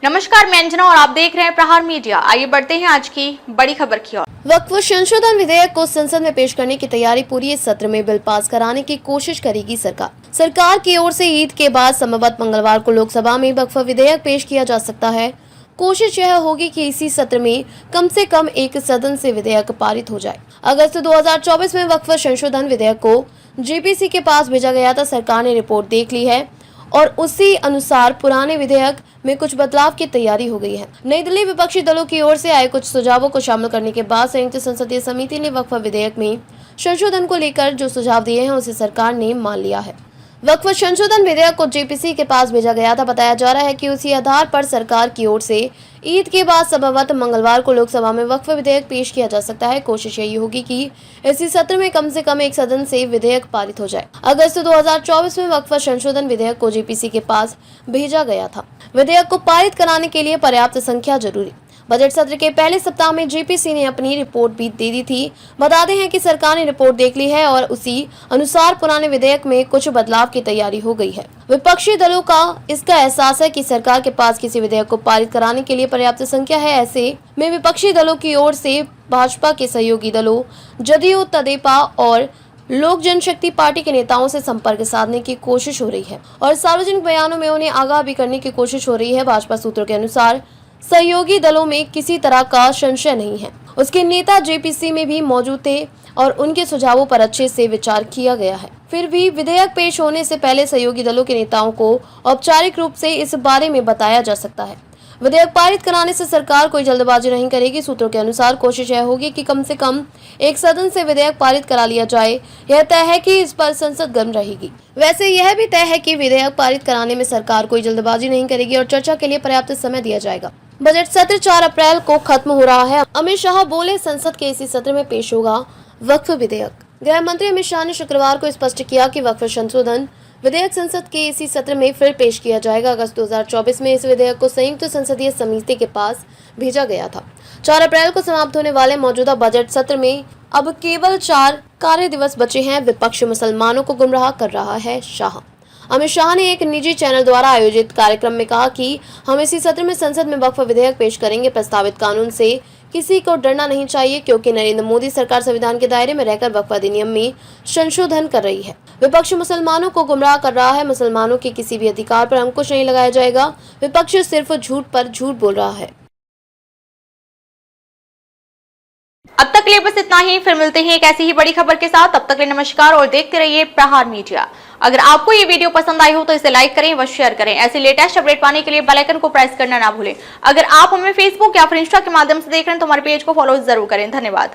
नमस्कार, मैं अंजना और आप देख रहे हैं प्रहार मीडिया। आइए बढ़ते हैं आज की बड़ी खबर की ओर। वक्फ संशोधन विधेयक को संसद में पेश करने की तैयारी पूरी। इस सत्र में बिल पास कराने की कोशिश करेगी सरकार। सरकार की ओर से ईद के बाद संभवतः मंगलवार को लोकसभा में वक्फ विधेयक पेश किया जा सकता है। कोशिश यह होगी कि इसी सत्र में कम से कम एक सदन से विधेयक पारित हो जाए। अगस्त 2024 में वक्फ संशोधन विधेयक को जेपीसी के पास भेजा गया था। सरकार ने रिपोर्ट देख ली है और उसी अनुसार पुराने विधेयक में कुछ बदलाव की तैयारी हो गई है। नई दिल्ली विपक्षी दलों की ओर से आए कुछ सुझावों को शामिल करने के बाद संयुक्त संसदीय समिति ने वक्फ विधेयक में संशोधन को लेकर जो सुझाव दिए हैं उसे सरकार ने मान लिया है। वक्फ संशोधन विधेयक को जेपीसी के पास भेजा गया था। बताया जा रहा है कि उसी आधार पर सरकार की ओर से ईद के बाद संभवतः मंगलवार को लोकसभा में वक्फ विधेयक पेश किया जा सकता है। कोशिश यही होगी कि इसी सत्र में कम से कम एक सदन से विधेयक पारित हो जाए। अगस्त 2024 में वक्फ संशोधन विधेयक को जेपीसी के पास भेजा गया था। विधेयक को पारित कराने के लिए पर्याप्त संख्या जरूरी। बजट सत्र के पहले सप्ताह में जेपीसी ने अपनी रिपोर्ट भी दे दी थी। बताते हैं कि सरकार ने रिपोर्ट देख ली है और उसी अनुसार पुराने विधेयक में कुछ बदलाव की तैयारी हो गई है। विपक्षी दलों का इसका एहसास है कि सरकार के पास किसी विधेयक को पारित कराने के लिए पर्याप्त संख्या है। ऐसे में विपक्षी दलों की ओर से भाजपा के सहयोगी दलों जदयू, तेदेपा और लोक जनशक्ति पार्टी के नेताओं से संपर्क साधने की कोशिश हो रही है और सार्वजनिक बयानों में उन्हें आगाह भी करने की कोशिश हो रही है। भाजपा सूत्रों के अनुसार सहयोगी दलों में किसी तरह का संशय नहीं है। उसके नेता जेपीसी में भी मौजूद थे और उनके सुझावों पर अच्छे से विचार किया गया है। फिर भी विधेयक पेश होने से पहले सहयोगी दलों के नेताओं को औपचारिक रूप से इस बारे में बताया जा सकता है। विधेयक पारित कराने से सरकार कोई जल्दबाजी नहीं करेगी। सूत्रों के अनुसार कोशिश यह होगी कि कम से कम एक सदन से विधेयक पारित करा लिया जाए। यह तय है कि इस पर संसद गर्म रहेगी। वैसे यह भी तय है कि विधेयक पारित कराने में सरकार कोई जल्दबाजी नहीं करेगी और चर्चा के लिए पर्याप्त समय दिया जाएगा। बजट सत्र 4 अप्रैल को खत्म हो रहा है। अमित शाह बोले, संसद के इसी सत्र में पेश होगा वक्फ विधेयक। गृह मंत्री अमित शाह ने शुक्रवार को स्पष्ट किया कि वक्फ संशोधन विधेयक संसद के इसी सत्र में फिर पेश किया जाएगा। अगस्त 2024 में इस विधेयक को संयुक्त संसदीय समिति के पास भेजा गया था। 4 अप्रैल को समाप्त होने वाले मौजूदा बजट सत्र में अब केवल 4 कार्य दिवस बचे हैं। विपक्ष मुसलमानों को गुमराह कर रहा है। अमित शाह ने एक निजी चैनल द्वारा आयोजित कार्यक्रम में कहा कि हम इसी सत्र में संसद में वक्फ विधेयक पेश करेंगे। प्रस्तावित कानून से किसी को डरना नहीं चाहिए क्योंकि नरेंद्र मोदी सरकार संविधान के दायरे में रहकर वक्फ अधिनियम में संशोधन कर रही है। विपक्ष मुसलमानों को गुमराह कर रहा है। मुसलमानों के किसी भी अधिकार पर अंकुश नहीं लगाया जाएगा। विपक्ष सिर्फ झूठ पर झूठ बोल रहा है। अब तक के लिए बस इतना ही। फिर मिलते हैं एक ऐसी ही बड़ी खबर के साथ। तब तक के लिए नमस्कार और देखते रहिए प्रहार मीडिया। अगर आपको ये वीडियो पसंद आई हो तो इसे लाइक करें व शेयर करें। ऐसे लेटेस्ट अपडेट पाने के लिए बेल आइकन को प्रेस करना ना भूलें। अगर आप हमें फेसबुक या फिर इंस्टा के माध्यम से देख रहे हैं तो हमारे पेज को फॉलो जरूर करें। धन्यवाद।